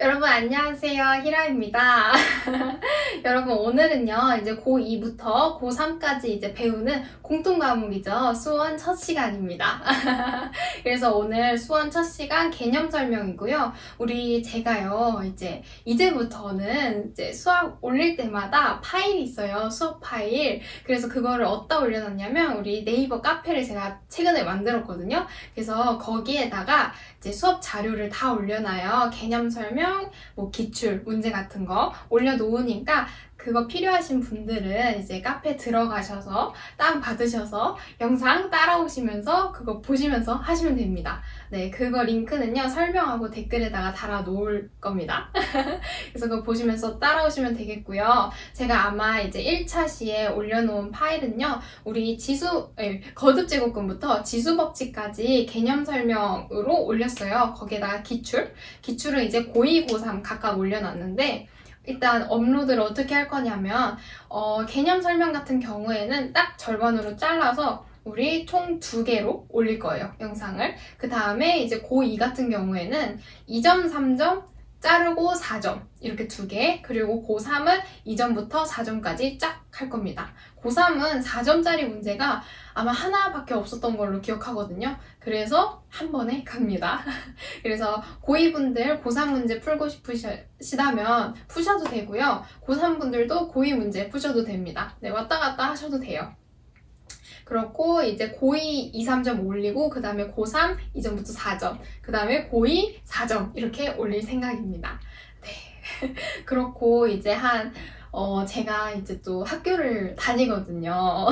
여러분 안녕하세요. 히라입니다. 여러분 오늘은요 이제 고2부터 고3까지 이제 배우는 공통 과목이죠. 수원 첫 시간입니다. 그래서 오늘 수원 첫 시간 개념 설명이고요. 제가요 이제부터는 이제 수학 올릴 때마다 파일이 있어요. 수업 파일. 그래서 그거를 어디다 올려놨냐면 우리 네이버 카페를 제가 최근에 만들었거든요. 그래서 거기에다가 이제 수업 자료를 다 올려놔요. 개념 설명, 뭐 기출, 문제 같은 거 올려놓으니까 그거 필요하신 분들은 이제 카페 들어가셔서 다운받으셔서 영상 따라오시면서 그거 보시면서 하시면 됩니다. 네, 그거 링크는요 설명하고 댓글에다가 달아 놓을 겁니다. 그래서 그거 보시면서 따라오시면 되겠고요. 제가 아마 이제 1차 시에 올려놓은 파일은요 우리 거듭제곱근부터 지수법칙까지 개념 설명으로 올렸어요. 거기에다가 기출은 이제 고2, 고3 각각 올려놨는데 일단 업로드를 어떻게 할 거냐면 개념 설명 같은 경우에는 딱 절반으로 잘라서 우리 총 2개로 올릴 거예요, 영상을. 그 다음에 이제 고2 같은 경우에는 2점, 3점, 자르고 4점 이렇게 2개, 그리고 고3은 2점부터 4점까지 쫙 할 겁니다. 고3은 4점짜리 문제가 아마 하나밖에 없었던 걸로 기억하거든요. 그래서 한 번에 갑니다. 그래서 고2분들 고3 문제 풀고 싶으시다면 푸셔도 되고요. 고3분들도 고2 문제 푸셔도 됩니다. 네, 왔다 갔다 하셔도 돼요. 그렇고 이제 고2 2, 3점 올리고 그 다음에 고3 2점부터 4점, 그 다음에 고2 4점 이렇게 올릴 생각입니다. 네. 그렇고 이제 제가 이제 또 학교를 다니거든요.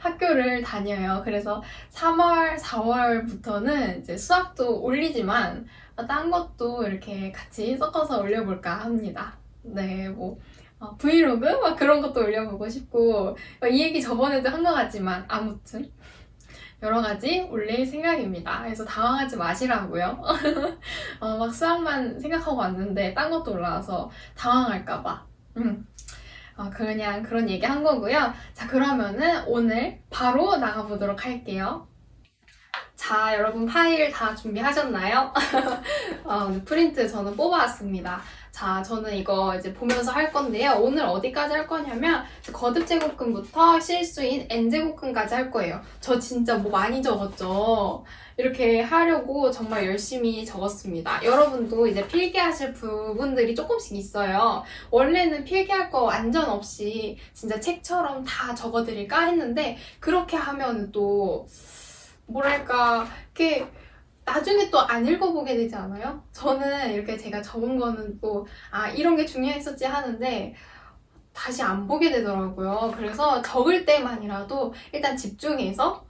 학교를 다녀요. 그래서 3월, 4월부터는 이제 수학도 올리지만 딴 것도 이렇게 같이 섞어서 올려볼까 합니다. 네, 브이로그? 막 그런 것도 올려보고 싶고, 이 얘기 저번에도 한 것 같지만, 아무튼, 여러 가지 올릴 생각입니다. 그래서 당황하지 마시라고요. 막 수학만 생각하고 왔는데, 딴 것도 올라와서 당황할까봐. 그냥 그런 얘기 한 거고요. 자, 그러면은 오늘 바로 나가보도록 할게요. 자, 여러분 파일 다 준비하셨나요? 프린트 저는 뽑아왔습니다. 자, 저는 이거 이제 보면서 할 건데요. 오늘 어디까지 할 거냐면 거듭제곱근부터 실수인 n제곱근까지 할 거예요. 저 진짜 많이 적었죠? 이렇게 하려고 정말 열심히 적었습니다. 여러분도 이제 필기하실 부분들이 조금씩 있어요. 원래는 필기할 거 완전 없이 진짜 책처럼 다 적어드릴까 했는데 그렇게 하면 또 뭐랄까 이렇게 나중에 또 안 읽어보게 되지 않아요? 저는 이렇게 제가 적은 거는 또 이런 게 중요했었지 하는데 다시 안 보게 되더라고요. 그래서 적을 때만이라도 일단 집중해서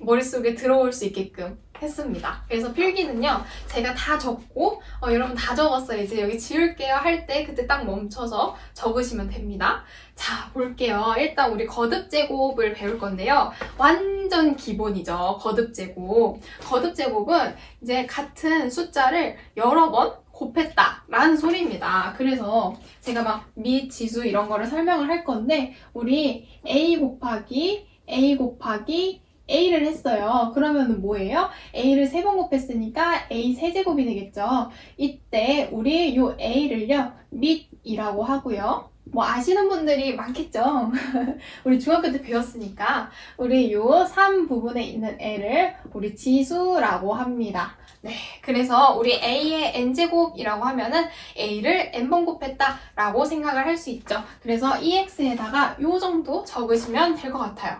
머릿속에 들어올 수 있게끔 했습니다. 그래서 필기는요 제가 다 적고 여러분 다 적었어요, 이제 여기 지울게요 할 때 그때 딱 멈춰서 적으시면 됩니다. 자, 볼게요. 일단 우리 거듭제곱을 배울 건데요. 완전 기본이죠, 거듭제곱. 거듭제곱은 이제 같은 숫자를 여러 번 곱했다 라는 소리입니다. 그래서 제가 막 미지수 이런 거를 설명을 할 건데 우리 a 곱하기 A를 했어요. 그러면 뭐예요? A를 3번 곱했으니까 A 세제곱이 되겠죠. 이때 우리 요 A를요 밑이라고 하고요. 아시는 분들이 많겠죠. 우리 중학교 때 배웠으니까 우리 요 3 부분에 있는 애를 우리 지수라고 합니다. 네, 그래서 우리 A의 n제곱이라고 하면은 A를 n번 곱했다 라고 생각을 할 수 있죠. 그래서 EX에다가 요 정도 적으시면 될 것 같아요.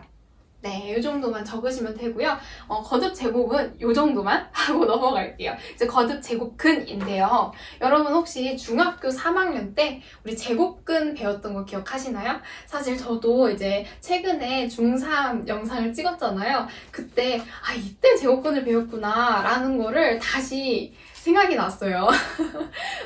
네, 이 정도만 적으시면 되고요. 거듭 제곱은 이 정도만 하고 넘어갈게요. 이제 거듭 제곱근인데요. 여러분 혹시 중학교 3학년 때 우리 제곱근 배웠던 거 기억하시나요? 사실 저도 이제 최근에 중3 영상을 찍었잖아요. 그때 이때 제곱근을 배웠구나 라는 거를 다시 생각이 났어요.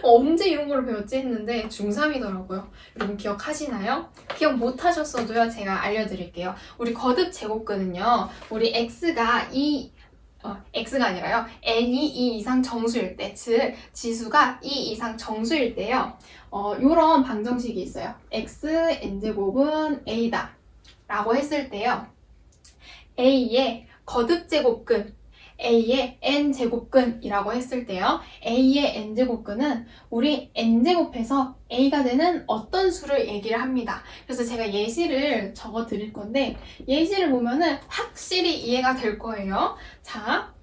언제 이런 걸 배웠지 했는데 중3이더라고요. 여러분 기억하시나요? 기억 못 하셨어도요, 제가 알려드릴게요. 우리 거듭 제곱근은요, 우리 x가 아니라요, n이 2 이상 정수일 때, 즉 지수가 2 이상 정수일 때요, 요런 방정식이 있어요. x n제곱은 a다 라고 했을 때요, a의 거듭 제곱근 A의 n제곱근이라고 했을 때요. A의 n제곱근은 우리 n제곱해서 A가 되는 어떤 수를 얘기를 합니다. 그래서 제가 예시를 적어 드릴 건데 예시를 보면은 확실히 이해가 될 거예요. 자,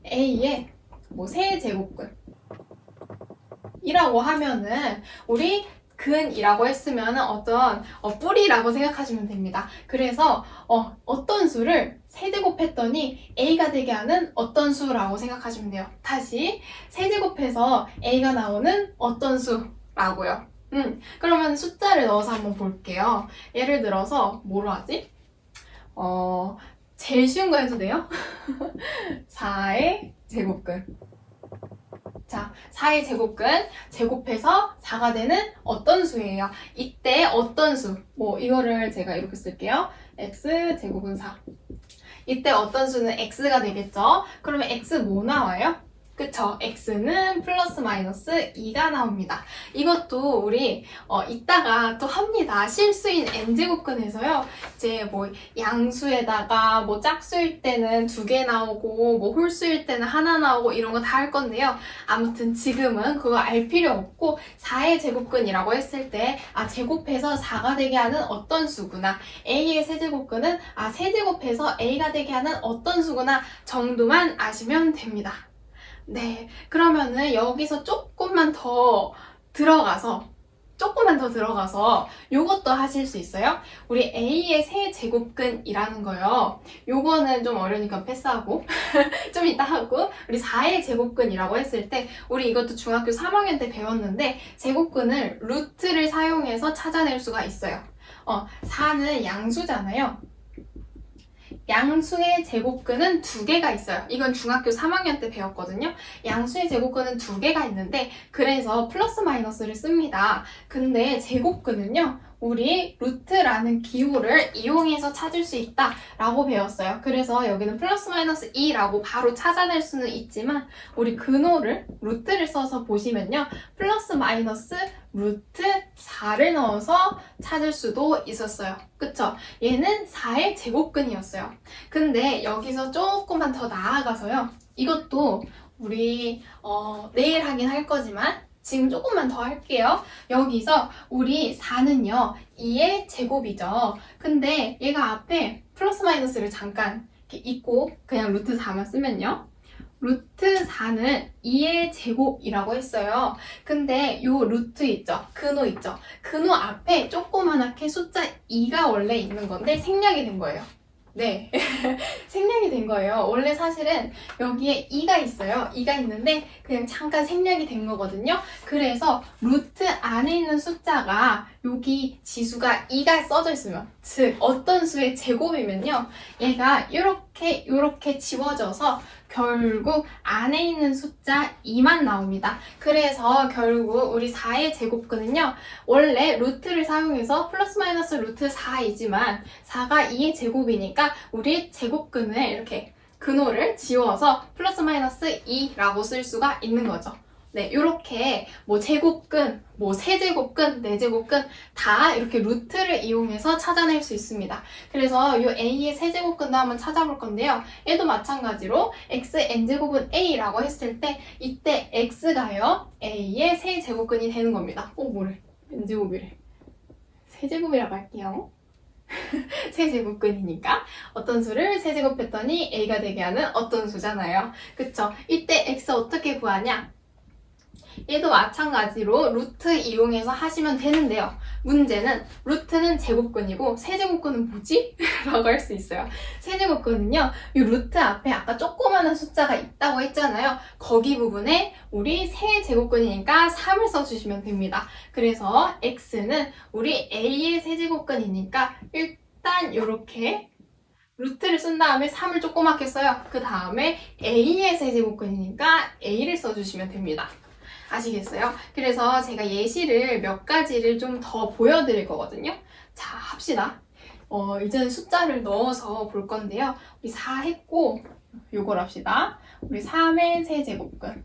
A의 뭐 세제곱근 이라고 하면은 우리 근이라고 했으면 어떤 뿌리라고 생각하시면 됩니다. 그래서 어떤 수를 세제곱했더니 A가 되게 하는 어떤 수라고 생각하시면 돼요. 다시 세제곱해서 A가 나오는 어떤 수라고요. 그러면 숫자를 넣어서 한번 볼게요. 예를 들어서 뭐로 하지? 제일 쉬운 거 해도 돼요? 4의 제곱근. 자, 4의 제곱근 제곱해서 4가 되는 어떤 수예요? 이때 어떤 수? 뭐 이거를 제가 이렇게 쓸게요. x 제곱은 4. 이때 어떤 수는 x가 되겠죠? 그러면 x 뭐 나와요? 그쵸? x는 플러스 마이너스 2가 나옵니다. 이것도 우리 이따가 또 합니다. 실수인 n제곱근에서요. 이제 뭐 양수에다가 뭐 짝수일 때는 2개 나오고 뭐 홀수일 때는 하나 나오고 이런 거 다 할 건데요. 아무튼 지금은 그거 알 필요 없고 4의 제곱근이라고 했을 때 제곱해서 4가 되게 하는 어떤 수구나. a의 세제곱근은 세제곱해서 a가 되게 하는 어떤 수구나 정도만 아시면 됩니다. 네, 그러면은 여기서 조금만 더 들어가서 요것도 하실 수 있어요. 우리 A의 세제곱근이라는 거요. 요거는 좀 어려우니까 패스하고 좀 이따 하고 우리 4의 제곱근이라고 했을 때 우리 이것도 중학교 3학년 때 배웠는데 제곱근을 루트를 사용해서 찾아낼 수가 있어요. 4는 양수잖아요. 양수의 제곱근은 2개가 있어요. 이건 중학교 3학년 때 배웠거든요. 양수의 제곱근은 2개가 있는데 그래서 플러스 마이너스를 씁니다. 근데 제곱근은요. 우리 루트라는 기호를 이용해서 찾을 수 있다라고 배웠어요. 그래서 여기는 플러스 마이너스 2라고 바로 찾아낼 수는 있지만 우리 근호를 루트를 써서 보시면요. 플러스 마이너스 루트 4를 넣어서 찾을 수도 있었어요. 그쵸? 얘는 4의 제곱근이었어요. 근데 여기서 조금만 더 나아가서요. 이것도 우리 내일 하긴 할 거지만 지금 조금만 더 할게요. 여기서 우리 4는요. 2의 제곱이죠. 근데 얘가 앞에 플러스 마이너스를 잠깐 이렇게 잊고 그냥 루트 4만 쓰면요. 루트 4는 2의 제곱이라고 했어요. 근데 요 루트 있죠? 근호 있죠? 근호 앞에 조그만하게 숫자 2가 원래 있는 건데 생략이 된 거예요. 네, 생략이 된 거예요. 원래 사실은 여기에 2가 있어요. 2가 있는데 그냥 잠깐 생략이 된 거거든요. 그래서 루트 안에 있는 숫자가 여기 지수가 2가 써져 있으면 즉 어떤 수의 제곱이면요. 얘가 이렇게 지워져서 결국 안에 있는 숫자 2만 나옵니다. 그래서 결국 우리 4의 제곱근은요. 원래 루트를 사용해서 플러스 마이너스 루트 4이지만 4가 2의 제곱이니까 우리 제곱근을 이렇게 근호를 지워서 플러스 마이너스 2라고 쓸 수가 있는 거죠. 네, 이렇게 뭐 제곱근, 뭐 세제곱근, 네제곱근 다 이렇게 루트를 이용해서 찾아낼 수 있습니다. 그래서 이 A의 세제곱근도 한번 찾아볼 건데요. 얘도 마찬가지로 x n제곱은 A라고 했을 때 이때 x가요. A의 세제곱근이 되는 겁니다. 뭐래? n제곱이래. 세제곱이라고 할게요. 세제곱근이니까 어떤 수를 세제곱했더니 A가 되게 하는 어떤 수잖아요. 그쵸? 이때 x 어떻게 구하냐? 얘도 마찬가지로 루트 이용해서 하시면 되는데요. 문제는 루트는 제곱근이고 세제곱근은 뭐지? 라고 할 수 있어요. 세제곱근은요. 이 루트 앞에 아까 조그마한 숫자가 있다고 했잖아요. 거기 부분에 우리 세제곱근이니까 3을 써주시면 됩니다. 그래서 x는 우리 a의 세제곱근이니까 일단 이렇게 루트를 쓴 다음에 3을 조그맣게 써요. 그 다음에 a의 세제곱근이니까 a를 써주시면 됩니다. 아시겠어요? 그래서 제가 예시를 몇 가지를 좀 더 보여드릴 거거든요. 자, 합시다. 이제는 숫자를 넣어서 볼 건데요. 우리 4 했고, 요걸 합시다. 우리 3의 세제곱근.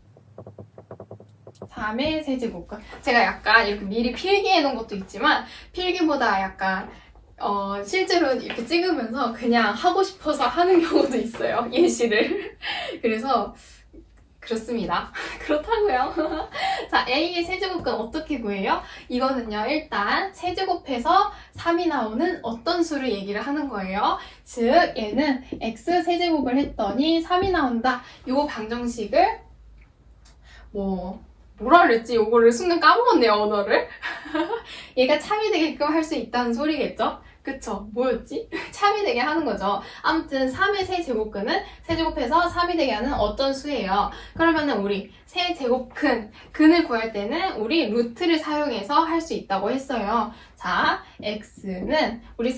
3의 세제곱근. 제가 약간 이렇게 미리 필기해 놓은 것도 있지만, 필기보다 약간 실제로 이렇게 찍으면서 그냥 하고 싶어서 하는 경우도 있어요. 예시를. 그래서 그렇습니다. 그렇다고요. 자, A의 세제곱근 어떻게 구해요? 이거는요, 일단 세제곱해서 3이 나오는 어떤 수를 얘기를 하는 거예요. 즉, 얘는 X 세제곱을 했더니 3이 나온다. 요 방정식을 뭐라 그랬지? 요거를 순간 까먹었네요, 언어를. 얘가 참이 되게끔 할 수 있다는 소리겠죠? 그쵸? 뭐였지? 참이 되게 하는 거죠. 아무튼 3의 세제곱근은 세제곱해서 3이 되게 하는 어떤 수예요. 그러면은 우리 세제곱근을 구할 때는 우리 루트를 사용해서 할 수 있다고 했어요. 자, x는 우리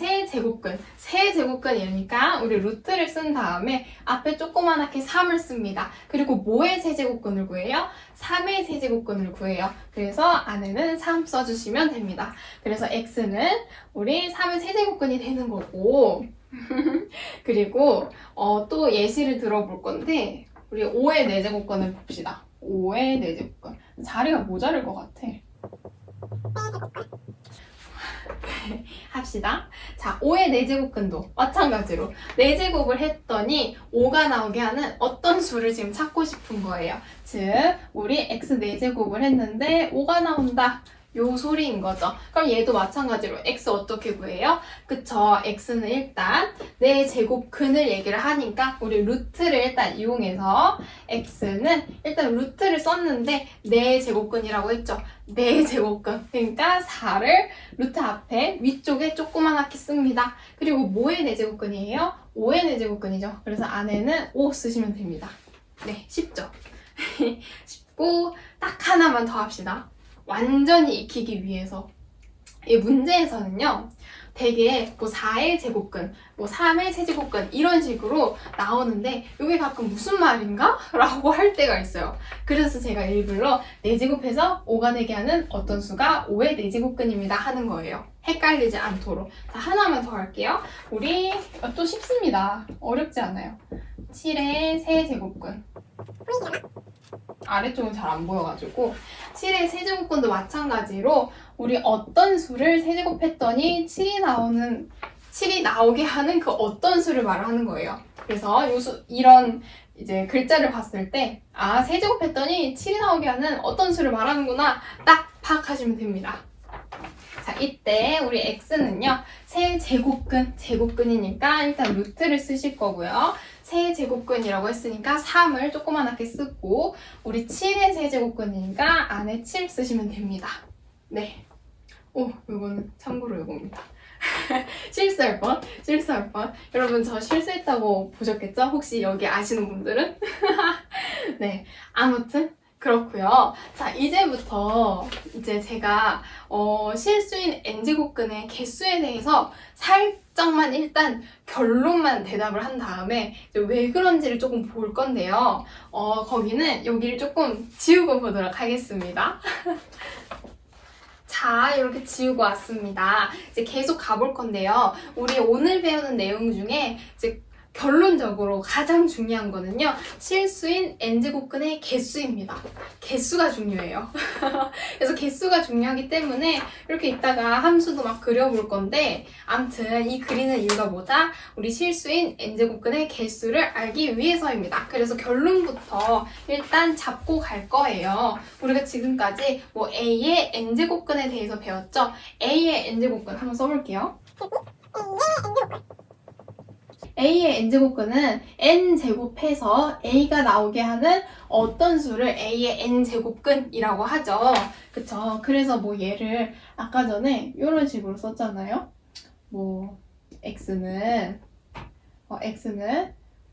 세제곱근이니까 우리 루트를 쓴 다음에 앞에 조그만하게 3을 씁니다. 그리고 뭐의 세제곱근을 구해요? 3의 세제곱근을 구해요. 그래서 안에는 3 써주시면 됩니다. 그래서 x는 우리 3의 세제곱근이 되는 거고 그리고 또 예시를 들어볼 건데 우리 5의 4제곱근을 봅시다. 5의 4제곱근. 자리가 모자랄 것 같아. 합시다. 자, 5의 4제곱근도 마찬가지로 4제곱을 했더니 5가 나오게 하는 어떤 수를 지금 찾고 싶은 거예요. 즉, 우리 x 4제곱을 했는데 5가 나온다. 요 소리인 거죠. 그럼 얘도 마찬가지로 x 어떻게 구해요? 그쵸. x는 일단 4제곱근을 얘기를 하니까 우리 루트를 일단 이용해서 x는 일단 루트를 썼는데 4제곱근이라고 했죠. 4제곱근. 그러니까 4를 루트 앞에 위쪽에 조그만하게 씁니다. 그리고 뭐의 4제곱근이에요? 5의 4제곱근이죠. 그래서 안에는 5 쓰시면 됩니다. 네, 쉽죠? 쉽고 딱 하나만 더 합시다. 완전히 익히기 위해서. 이 문제에서는요, 되게 4의 제곱근, 3의 세제곱근 이런 식으로 나오는데 이게 가끔 무슨 말인가? 라고 할 때가 있어요. 그래서 제가 일부러 4제곱해서 5가 되게 하는 어떤 수가 5의 4제곱근입니다 하는 거예요. 헷갈리지 않도록. 자, 하나만 더 할게요. 우리 또 쉽습니다. 어렵지 않아요. 7의 세제곱근. 아래쪽은 잘 안 보여가지고 7의 세제곱근도 마찬가지로 우리 어떤 수를 세제곱했더니 7이 나오게 하는 그 어떤 수를 말하는 거예요. 그래서 이런 이제 글자를 봤을 때 세제곱했더니 7이 나오게 하는 어떤 수를 말하는구나 딱 파악하시면 됩니다. 자, 이때 우리 x는요, 제곱근이니까 일단 루트를 쓰실 거고요. 세제곱근이라고 했으니까 3을 조그만하게 쓰고 우리 7의 세제곱근이니까 안에 7 쓰시면 됩니다. 네. 이거는 참고로 이겁니다. 실수할 뻔. 여러분 저 실수했다고 보셨겠죠? 혹시 여기 아시는 분들은? 네. 아무튼 그렇고요. 자, 이제부터 이제 제가 실수인 n제곱근의 개수에 대해서 살짝만 일단 결론만 대답을 한 다음에 왜 그런지를 조금 볼 건데요. 거기는 여기를 조금 지우고 보도록 하겠습니다. 자, 이렇게 지우고 왔습니다. 이제 계속 가볼 건데요. 우리 오늘 배우는 내용 중에 이제 결론적으로 가장 중요한 거는요. 실수인 n제곱근의 개수입니다. 개수가 중요해요. 그래서 개수가 중요하기 때문에 이렇게 이따가 함수도 막 그려볼 건데 아무튼 이 그리는 이유가 뭐다? 우리 실수인 n제곱근의 개수를 알기 위해서입니다. 그래서 결론부터 일단 잡고 갈 거예요. 우리가 지금까지 A의 n제곱근에 대해서 배웠죠? A의 n제곱근 한번 써볼게요. A의 n제곱근은 n제곱해서 A가 나오게 하는 어떤 수를 A의 n제곱근이라고 하죠. 그쵸? 그래서 얘를 아까 전에 이런 식으로 썼잖아요. X는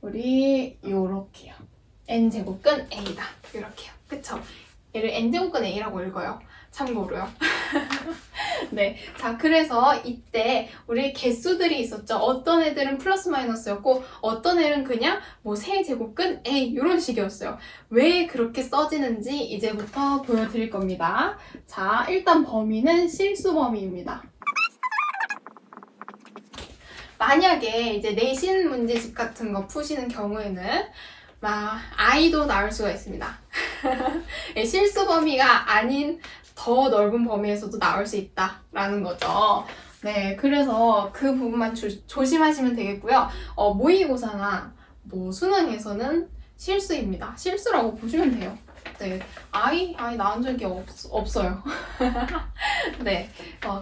우리 요렇게요. n제곱근 A다. 이렇게요. 그쵸? 얘를 n제곱근 A라고 읽어요. 참고로요. 네. 자, 그래서 이때 우리 개수들이 있었죠. 어떤 애들은 플러스 마이너스였고, 어떤 애는 그냥 세제곱근 A 이런 식이었어요. 왜 그렇게 써지는지 이제부터 보여드릴 겁니다. 자, 일단 범위는 실수 범위입니다. 만약에 이제 내신 문제집 같은 거 푸시는 경우에는 i도 나올 수가 있습니다. 실수 범위가 아닌 더 넓은 범위에서도 나올 수 있다라는 거죠. 네, 그래서 그 부분만 조심하시면 되겠고요. 모의고사나 뭐 수능에서는 실수입니다. 실수라고 보시면 돼요. 네, 아이 낳은 적이 없어요. 네,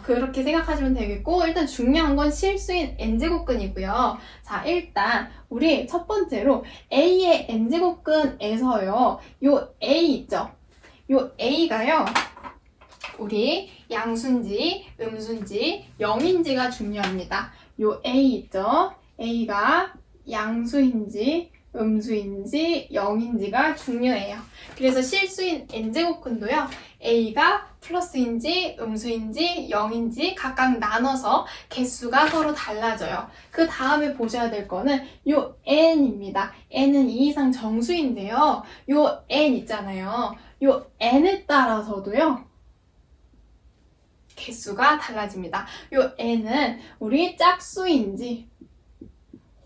그렇게 생각하시면 되겠고, 일단 중요한 건 실수인 n제곱근이고요. 자, 일단 우리 첫 번째로 a의 n제곱근에서요, 요 a 있죠? 요 a가요, 우리 양수인지 음수인지 0인지가 중요합니다. 요 a 있죠? a가 양수인지 음수인지 0인지가 중요해요. 그래서 실수인 n제곱근도요, a가 플러스인지 음수인지 0인지 각각 나눠서 개수가 서로 달라져요. 그 다음에 보셔야 될 거는 요 n입니다. n은 2 이상 정수인데요. 요 n 있잖아요. 요 n에 따라서도요, 개수가 달라집니다. 요 n은 우리 짝수인지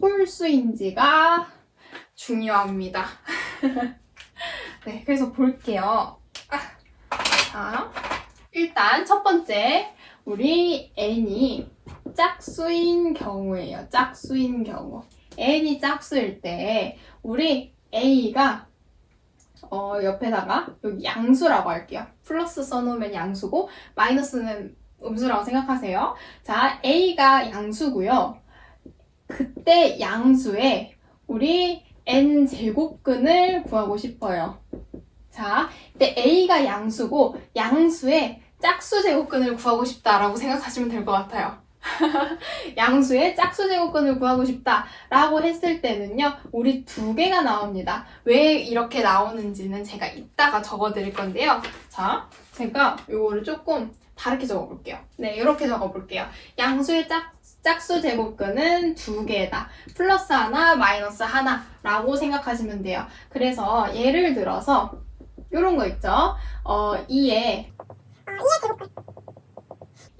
홀수인지가 중요합니다. 네, 그래서 볼게요. 자, 일단 첫 번째, 우리 n이 짝수인 경우예요. 짝수인 경우. n이 짝수일 때 우리 a가 옆에다가 여기 양수라고 할게요. 플러스 써놓으면 양수고 마이너스는 음수라고 생각하세요. 자, a가 양수고요. 그때 양수에 우리 n제곱근을 구하고 싶어요. 자, 이때 a가 양수고 양수의 짝수 제곱근을 구하고 싶다라고 생각하시면 될 것 같아요. 양수의 짝수 제곱근을 구하고 싶다라고 했을 때는요, 우리 두 개가 나옵니다. 왜 이렇게 나오는지는 제가 이따가 적어드릴 건데요. 자, 제가 이거를 조금 다르게 적어볼게요. 네, 이렇게 적어볼게요. 양수의 짝수 제곱근은 두 개다. 플러스 하나, 마이너스 하나라고 생각하시면 돼요. 그래서 예를 들어서 이런 거 있죠? 2의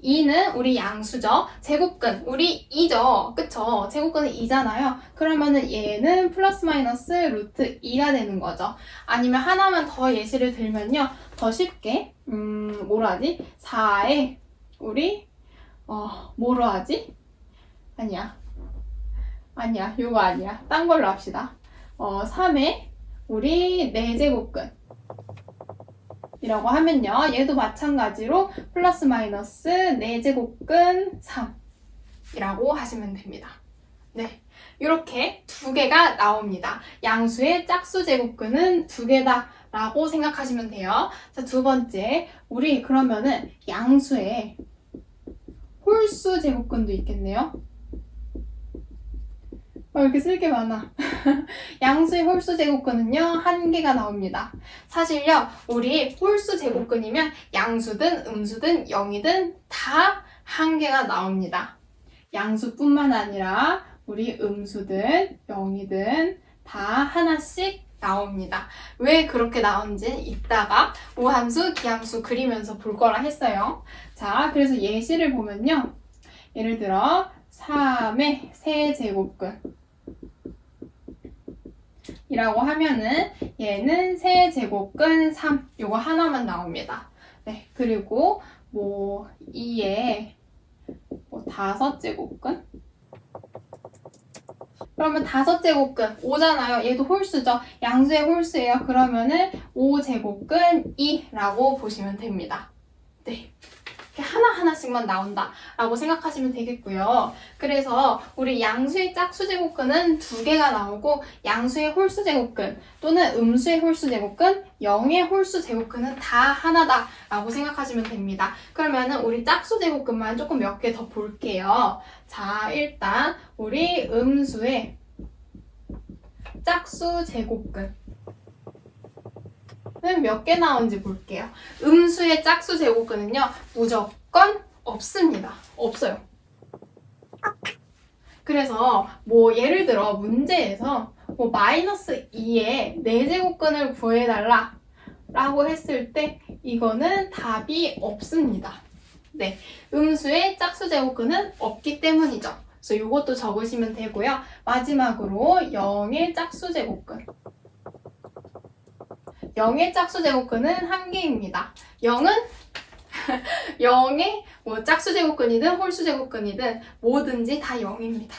2는 우리 양수죠. 제곱근, 우리 2죠. 그쵸? 제곱근은 2잖아요. 그러면은 얘는 플러스 마이너스 루트 2가 되는 거죠. 아니면 하나만 더 예시를 들면요, 더 쉽게, 뭐로 하지? 4에 우리, 뭐로 하지? 아니야, 요거 아니야. 딴 걸로 합시다. 3에 우리 4제곱근 이라고 하면요, 얘도 마찬가지로 플러스 마이너스 4제곱근 3이라고 하시면 됩니다. 네, 이렇게 두 개가 나옵니다. 양수의 짝수 제곱근은 두 개다 라고 생각하시면 돼요. 자, 두 번째, 우리 그러면은 양수의 홀수 제곱근도 있겠네요. 이렇게 쓸 게 많아. 양수의 홀수 제곱근은요, 한 개가 나옵니다. 사실요, 우리 홀수 제곱근이면 양수든 음수든 0이든 다 한 개가 나옵니다. 양수뿐만 아니라 우리 음수든 0이든 다 하나씩 나옵니다. 왜 그렇게 나온지는 이따가 오함수, 기함수 그리면서 볼 거라 했어요. 자, 그래서 예시를 보면요, 예를 들어 3의 세제곱근 이라고 하면은 얘는 세제곱근 3, 요거 하나만 나옵니다. 네, 그리고 뭐 2에 뭐 5제곱근? 그러면 5제곱근 5잖아요. 얘도 홀수죠. 양수의 홀수예요. 그러면은 5제곱근 2라고 보시면 됩니다. 네. 이렇게 하나하나씩만 나온다라고 생각하시면 되겠고요. 그래서 우리 양수의 짝수 제곱근은 두 개가 나오고 양수의 홀수 제곱근 또는 음수의 홀수 제곱근, 0의 홀수 제곱근은 다 하나다라고 생각하시면 됩니다. 그러면은 우리 짝수 제곱근만 조금 몇 개 더 볼게요. 자, 일단 우리 음수의 짝수 제곱근 몇 개 나오는지 볼게요. 음수의 짝수 제곱근은요, 무조건 없습니다. 없어요. 그래서 뭐 예를 들어 문제에서 뭐 마이너스 2의 4제곱근을 구해달라 라고 했을 때 이거는 답이 없습니다. 네, 음수의 짝수 제곱근은 없기 때문이죠. 그래서 이것도 적으시면 되고요. 마지막으로 0의 짝수 제곱근. 0의 짝수 제곱근은 한 개입니다. 0은 0의 뭐 짝수제곱근이든 홀수제곱근이든 뭐든지 다 0입니다.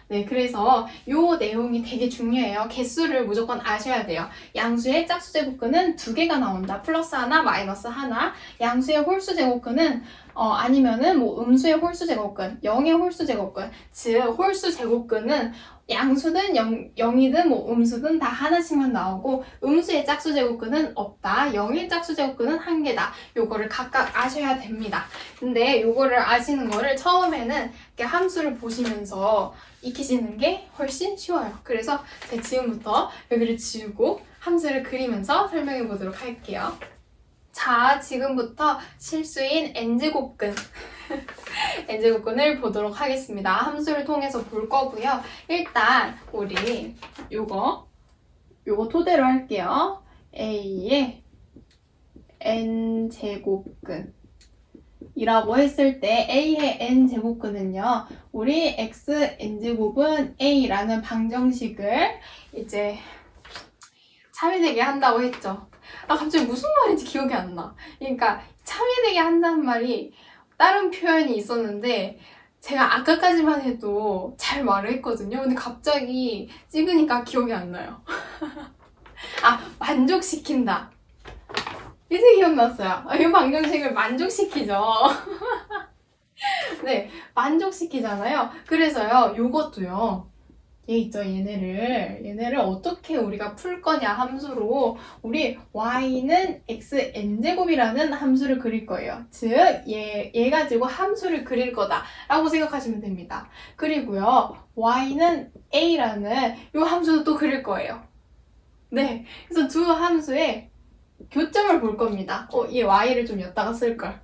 네, 그래서 요 내용이 되게 중요해요. 개수를 무조건 아셔야 돼요. 양수의 짝수제곱근은 2개가 나온다. 플러스 하나, 마이너스 하나. 양수의 홀수제곱근은 아니면은 뭐 음수의 홀수제곱근, 0의 홀수제곱근. 즉 홀수제곱근은 양수든 0이든 뭐 음수든 다 하나씩만 나오고 음수의 짝수제곱근은 없다. 0의 짝수제곱근은 1개다. 요거를 각각 아셔야 됩니다. 근데 요거를 아시는 거를 처음에는 이렇게 함수를 보시면서 익히시는 게 훨씬 쉬워요. 그래서 제가 지금부터 여기를 지우고 함수를 그리면서 설명해 보도록 할게요. 자, 지금부터 실수인 n제곱근 n제곱근을 보도록 하겠습니다. 함수를 통해서 볼 거고요. 일단 우리 요거 토대로 할게요. a의 n제곱근 이라고 했을 때 a의 n제곱근은요. 우리 x n제곱은 a라는 방정식을 이제 참여되게 한다고 했죠. 갑자기 무슨 말인지 기억이 안 나. 그러니까 참여되게 한다는 말이 다른 표현이 있었는데 제가 아까까지만 해도 잘 말을 했거든요. 근데 갑자기 찍으니까 기억이 안 나요. 만족시킨다. 이제 기억났어요. 이 방정식을 만족시키죠. 네, 만족시키잖아요. 그래서요, 요것도요. 얘 있죠, 얘네를 어떻게 우리가 풀 거냐 함수로 우리 y는 xn제곱이라는 함수를 그릴 거예요. 즉, 얘 가지고 함수를 그릴 거다 라고 생각하시면 됩니다. 그리고요, y는 a라는 요 함수도 또 그릴 거예요. 네, 그래서 두 함수의 교점을 볼 겁니다. 이 y를 좀 엿다가 쓸걸.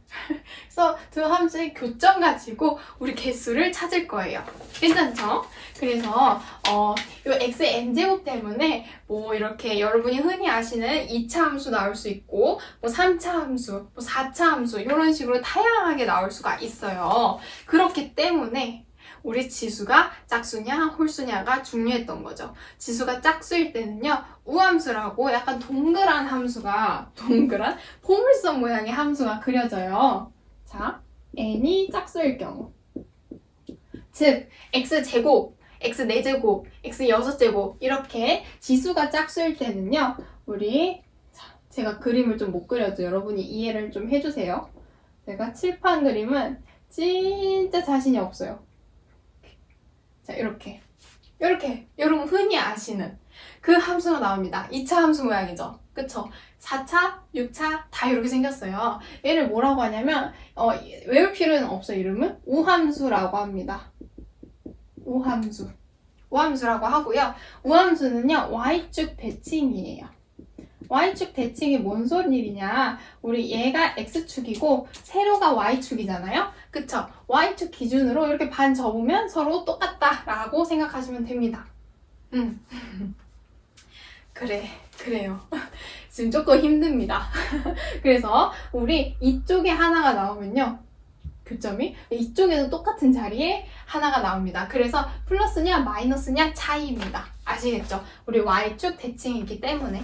그래서 두 함수의 교점 가지고 우리 개수를 찾을 거예요. 괜찮죠? 그래서 요 xn제곱 때문에 뭐 이렇게 여러분이 흔히 아시는 2차 함수 나올 수 있고 뭐 3차 함수, 뭐 4차 함수 이런 식으로 다양하게 나올 수가 있어요. 그렇기 때문에 우리 지수가 짝수냐 홀수냐가 중요했던 거죠. 지수가 짝수일 때는요. 우함수라고 약간 동그란 포물선 모양의 함수가 그려져요. 자, n이 짝수일 경우 즉 x제곱, x4제곱, x6제곱 이렇게 지수가 짝수일 때는요. 우리 제가 그림을 좀 못 그려도 여러분이 이해를 좀 해주세요. 제가 칠판 그림은 진짜 자신이 없어요. 자, 이렇게 여러분 흔히 아시는 그 함수가 나옵니다. 2차 함수 모양이죠. 그쵸? 4차, 6차 다 이렇게 생겼어요. 얘를 뭐라고 하냐면 외울 필요는 없어요. 이름은 우함수라고 합니다. 우함수라고 하고요. 우함수는요. y축 대칭이에요. y축 대칭이 뭔 소리냐? 우리 얘가 x축이고 세로가 y축이잖아요. 그쵸? y축 기준으로 이렇게 반 접으면 서로 똑같다라고 생각하시면 됩니다. 그래요. 지금 조금 힘듭니다. 그래서 우리 이쪽에 하나가 나오면요. 교점이 이쪽에도 똑같은 자리에 하나가 나옵니다. 그래서 플러스냐 마이너스냐 차이입니다. 아시겠죠? 우리 y축 대칭이기 때문에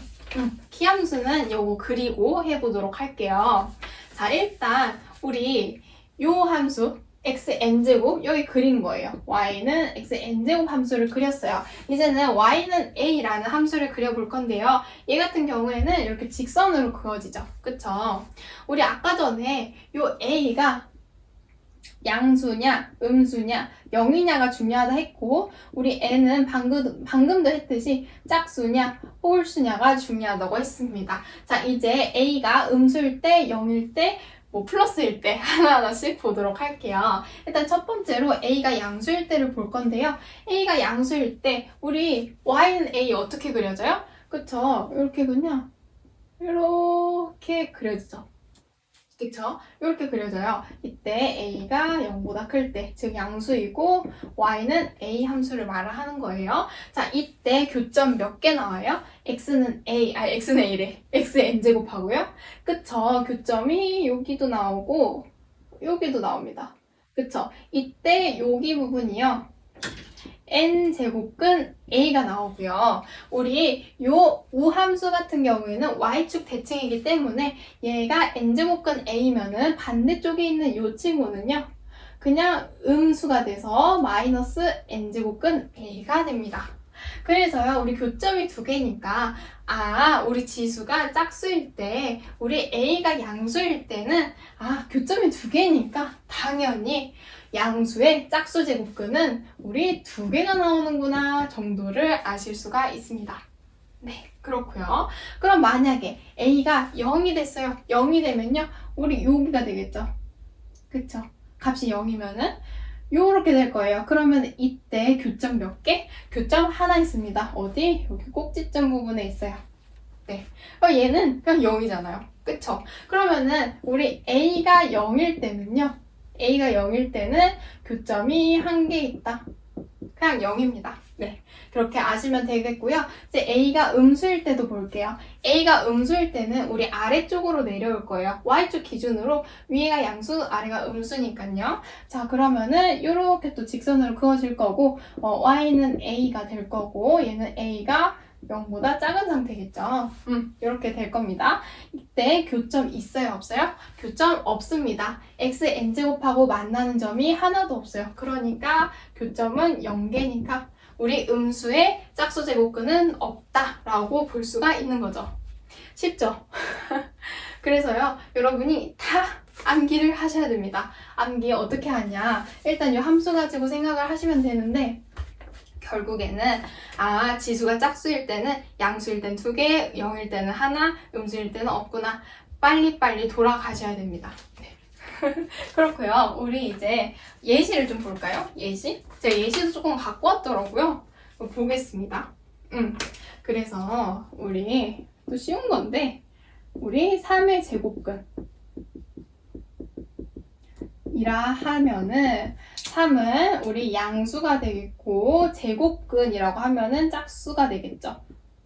키함수는 요거 그리고 해보도록 할게요. 자, 일단 우리 요 함수 xn제곱 여기 그린 거예요. y는 xn제곱 함수를 그렸어요. 이제는 y는 a라는 함수를 그려볼 건데요. 얘 같은 경우에는 이렇게 직선으로 그어지죠. 그쵸? 우리 아까 전에 요 a가 양수냐, 음수냐, 0이냐가 중요하다 했고 우리 n은 방금도 했듯이 짝수냐, 홀수냐가 중요하다고 했습니다. 자, 이제 a가 음수일 때, 0일 때, 뭐 플러스일 때 하나하나씩 보도록 할게요. 일단 첫 번째로 a가 양수일 때를 볼 건데요. a가 양수일 때 우리 y는 a 어떻게 그려져요? 그쵸? 이렇게 그냥 이렇게 그려지죠. 그쵸? 이렇게 그려져요. 이때 a가 0보다 클 때, 즉 양수이고 y는 a 함수를 말하는 거예요. 자, 이때 교점 몇 개 나와요? x는 a래. xn제곱하고요. 그쵸? 교점이 여기도 나오고 여기도 나옵니다. 그쵸? 이때 여기 부분이요. n제곱근 a가 나오고요. 우리 요 우함수 같은 경우에는 y축 대칭이기 때문에 얘가 n제곱근 a면은 반대쪽에 있는 요 친구는요. 그냥 음수가 돼서 마이너스 n제곱근 a가 됩니다. 그래서요, 우리 교점이 두 개니까, 우리 지수가 짝수일 때, 우리 a가 양수일 때는, 교점이 두 개니까, 당연히 양수의 짝수 제곱근은 우리 두 개가 나오는구나 정도를 아실 수가 있습니다. 네, 그렇고요. 그럼 만약에 a가 0이 됐어요. 0이 되면요, 우리 여기가 되겠죠. 그쵸? 값이 0이면은 요렇게 될 거예요. 그러면 이때 교점 몇 개? 교점 하나 있습니다. 어디? 여기 꼭지점 부분에 있어요. 네. 얘는 그냥 0이잖아요. 그쵸? 그러면은 우리 a가 0일 때는요. a가 0일 때는 교점이 한 개 있다. 그냥 0입니다. 네. 그렇게 아시면 되겠고요. 이제 a가 음수일 때도 볼게요. a가 음수일 때는 우리 아래쪽으로 내려올 거예요. y축 기준으로 위가 양수, 아래가 음수니까요. 자, 그러면은 이렇게 또 직선으로 그어질 거고 y는 a가 될 거고 얘는 a가 0보다 작은 상태겠죠. 이렇게 될 겁니다. 이때 교점 있어요? 없어요? 교점 없습니다. x n제곱하고 만나는 점이 하나도 없어요. 그러니까 교점은 0개니까 우리 음수의 짝수 제곱근은 없다라고 볼 수가 있는 거죠. 쉽죠? 그래서요, 여러분이 다 암기를 하셔야 됩니다. 암기 어떻게 하냐? 일단 이 함수 가지고 생각을 하시면 되는데 결국에는 지수가 짝수일 때는 양수일 땐 2개, 0일 때는 하나, 음수일 때는 없구나. 빨리빨리 돌아가셔야 됩니다. 네. 그렇고요. 우리 이제 예시를 좀 볼까요? 예시? 제가 예시도 조금 갖고 왔더라고요. 보겠습니다. 그래서 우리 또 쉬운 건데 우리 3의 제곱근 이라 하면은 3은 우리 양수가 되겠고 제곱근이라고 하면은 짝수가 되겠죠.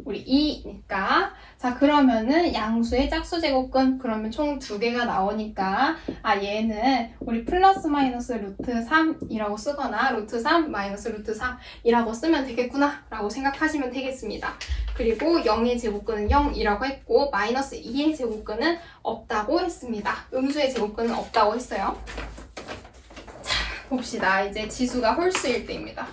우리 2니까 자 그러면은 양수의 짝수 제곱근 그러면 총 2개가 나오니까 얘는 우리 플러스 마이너스 루트 3이라고 쓰거나 루트 3 마이너스 루트 3이라고 쓰면 되겠구나 라고 생각하시면 되겠습니다. 그리고 0의 제곱근은 0이라고 했고 마이너스 2의 제곱근은 없다고 했습니다. 음수의 제곱근은 없다고 했어요. 자 봅시다. 이제 지수가 홀수일 때입니다.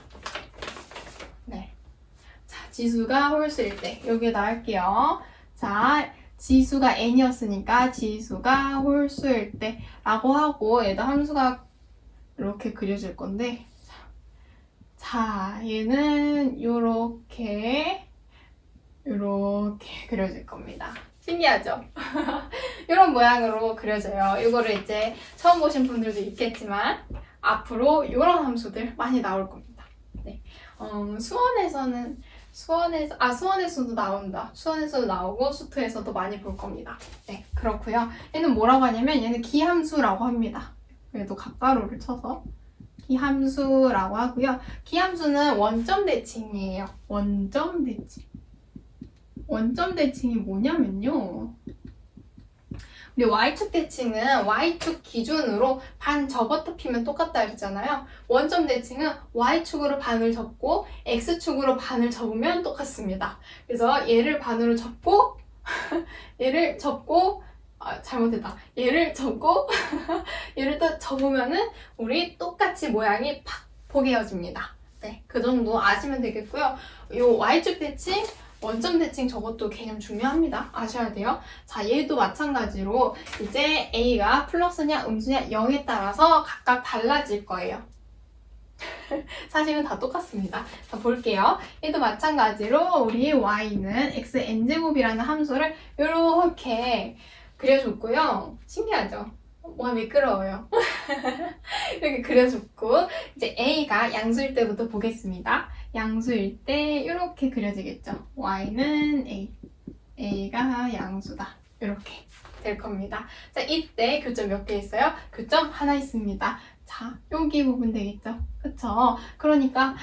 지수가 홀수일 때 여기에다 할게요. 자, 지수가 n이었으니까 지수가 홀수일 때 라고 하고 얘도 함수가 이렇게 그려질 건데 자, 얘는 요렇게 그려질 겁니다. 신기하죠? 이런 모양으로 그려져요. 이거를 이제 처음 보신 분들도 있겠지만 앞으로 이런 함수들 많이 나올 겁니다. 네. 수원에서도 나온다. 수원에서도 나오고 수투에서도 많이 볼 겁니다. 네, 그렇고요. 얘는 뭐라고 하냐면 얘는 기함수라고 합니다. 그래도 각가로를 쳐서 기함수라고 하고요. 기함수는 원점 대칭이에요. 원점 대칭. 원점 대칭이 뭐냐면요. 우리 y축 대칭은 y축 기준으로 반 접어뜨피면 똑같다 했잖아요. 원점 대칭은 y축으로 반을 접고 x축으로 반을 접으면 똑같습니다. 그래서 얘를 반으로 접고 얘를 접고 잘못했다. 얘를 접고 얘를 또 접으면은 우리 똑같이 모양이 팍 포개어집니다. 네, 그 정도 아시면 되겠고요. 요 y축 대칭 원점 대칭 저것도 개념 중요합니다. 아셔야 돼요. 자, 얘도 마찬가지로 이제 A가 플러스냐 음수냐 0에 따라서 각각 달라질 거예요. 사실은 다 똑같습니다. 자, 볼게요. 얘도 마찬가지로 우리 Y는 xn제곱이라는 함수를 이렇게 그려줬고요. 신기하죠? 와, 미끄러워요. 이렇게 그려줬고 이제 A가 양수일 때부터 보겠습니다. 양수일 때 이렇게 그려지겠죠. Y는 A, A가 양수다. 이렇게 될 겁니다. 자, 이때 교점 몇 개 있어요? 교점 하나 있습니다. 자, 여기 부분 되겠죠? 그쵸? 그러니까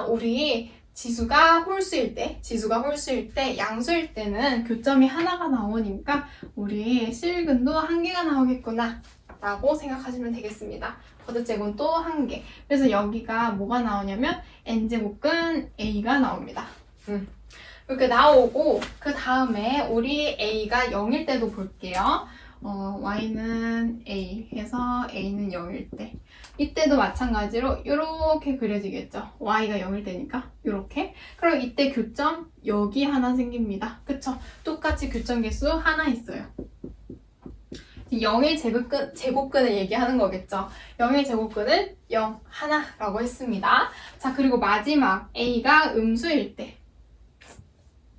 우리 지수가 홀수일 때, 양수일 때는 교점이 하나가 나오니까 우리 실근도 한 개가 나오겠구나 라고 생각하시면 되겠습니다. 거듭제곱은 또 한 개. 그래서 여기가 뭐가 나오냐면 n제곱근 a가 나옵니다. 이렇게 나오고 그 다음에 우리 a가 0일 때도 볼게요. y는 a 해서 a는 0일 때 이때도 마찬가지로 이렇게 그려지겠죠. y가 0일 때니까 이렇게. 그럼 이때 교점 여기 하나 생깁니다. 그쵸? 똑같이 교점 개수 하나 있어요. 0의 제곱근을 얘기하는 거겠죠. 0의 제곱근은 0, 하나라고 했습니다. 자, 그리고 마지막 a가 음수일 때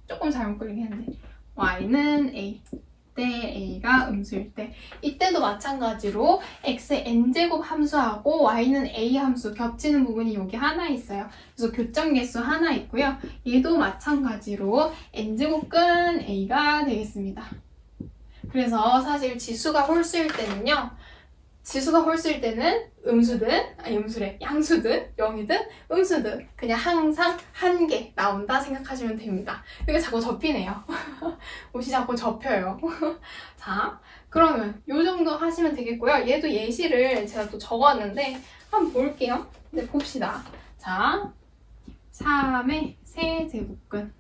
조금 잘못 그리긴 했는데 y는 a 때 a가 음수일 때 이때도 마찬가지로 x의 n제곱 함수하고 y는 a 함수 겹치는 부분이 여기 하나 있어요. 그래서 교점 개수 하나 있고요. 얘도 마찬가지로 n제곱근 a가 되겠습니다. 그래서 사실 지수가 홀수일 때는요. 지수가 홀수일 때는 양수든 0이든 음수든 그냥 항상 한 개 나온다 생각하시면 됩니다. 이게 자꾸 접히네요. 옷이 자꾸 접혀요. 자, 그러면 이 정도 하시면 되겠고요. 얘도 예시를 제가 또 적어왔는데 한번 볼게요. 네, 봅시다. 자, 3의 세제곱근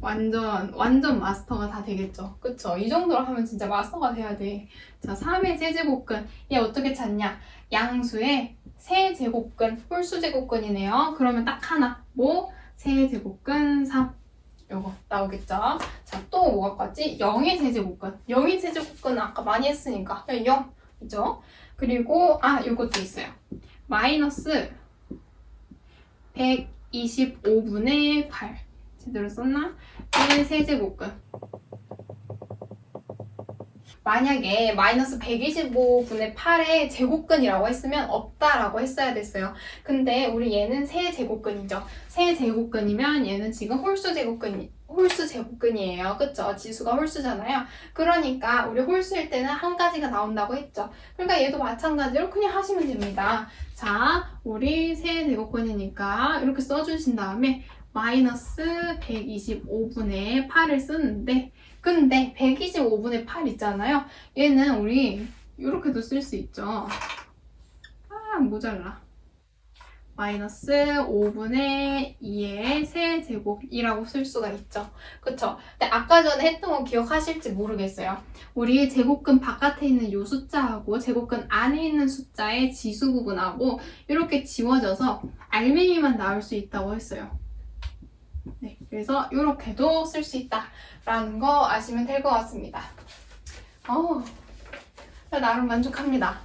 완전 마스터가 다 되겠죠. 그쵸? 이 정도로 하면 진짜 마스터가 돼야 돼. 자, 3의 세제곱근. 얘 어떻게 찾냐? 양수의 세제곱근, 홀수제곱근이네요. 그러면 딱 하나. 뭐? 세제곱근 3. 요거 나오겠죠? 자, 또 뭐가 같지? 0의 세제곱근. 0의 세제곱근은 아까 많이 했으니까. 0. 그죠? 그리고, 요것도 있어요. 마이너스 125분의 8. 제대로 썼나? 1 세제곱근. 만약에 마이너스 125분의 8의 제곱근이라고 했으면 없다라고 했어야 됐어요. 근데 우리 얘는 세제곱근이죠. 세제곱근이면 얘는 지금 홀수제곱근이에요. 그쵸? 지수가 홀수잖아요. 그러니까 우리 홀수일 때는 한 가지가 나온다고 했죠. 그러니까 얘도 마찬가지로 그냥 하시면 됩니다. 자, 우리 세제곱근이니까 이렇게 써주신 다음에 마이너스 125분의 8을 쓰는데 근데 125분의 8 있잖아요. 얘는 우리 이렇게도 쓸 수 있죠. 모자라. 마이너스 5분의 2의 세제곱이라고 쓸 수가 있죠. 그쵸? 근데 아까 전에 했던 거 기억하실지 모르겠어요. 우리 제곱근 바깥에 있는 이 숫자하고 제곱근 안에 있는 숫자의 지수 부분하고 이렇게 지워져서 알맹이만 나올 수 있다고 했어요. 네, 그래서 이렇게도 쓸 수 있다라는 거 아시면 될 것 같습니다. 나름 만족합니다.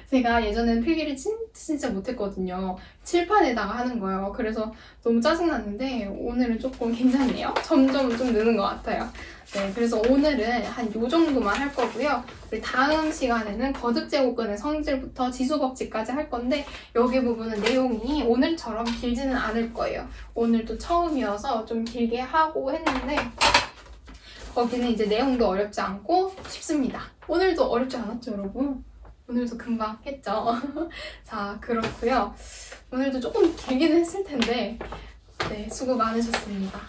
제가 예전에는 필기를 진짜 못했거든요. 칠판에다가 하는 거예요. 그래서 너무 짜증났는데 오늘은 조금 괜찮네요. 점점 좀 느는 것 같아요. 네, 그래서 오늘은 한 요 정도만 할 거고요. 우리 다음 시간에는 거듭제곱근의 성질부터 지수법칙까지 할 건데 여기 부분은 내용이 오늘처럼 길지는 않을 거예요. 오늘도 처음이어서 좀 길게 하고 했는데 거기는 이제 내용도 어렵지 않고 쉽습니다. 오늘도 어렵지 않았죠, 여러분? 오늘도 금방 했죠. 자, 그렇고요. 오늘도 조금 길기는 했을 텐데 네, 수고 많으셨습니다.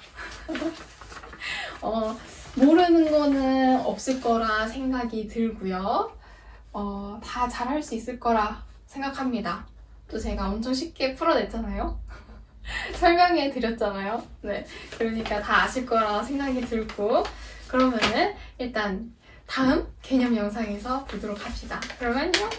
모르는 거는 없을 거라 생각이 들고요. 다 잘할 수 있을 거라 생각합니다. 또 제가 엄청 쉽게 풀어냈잖아요. 설명해 드렸잖아요. 네, 그러니까 다 아실 거라 생각이 들고 그러면은 일단 다음 개념 영상에서 보도록 합시다. 그러면 안녕!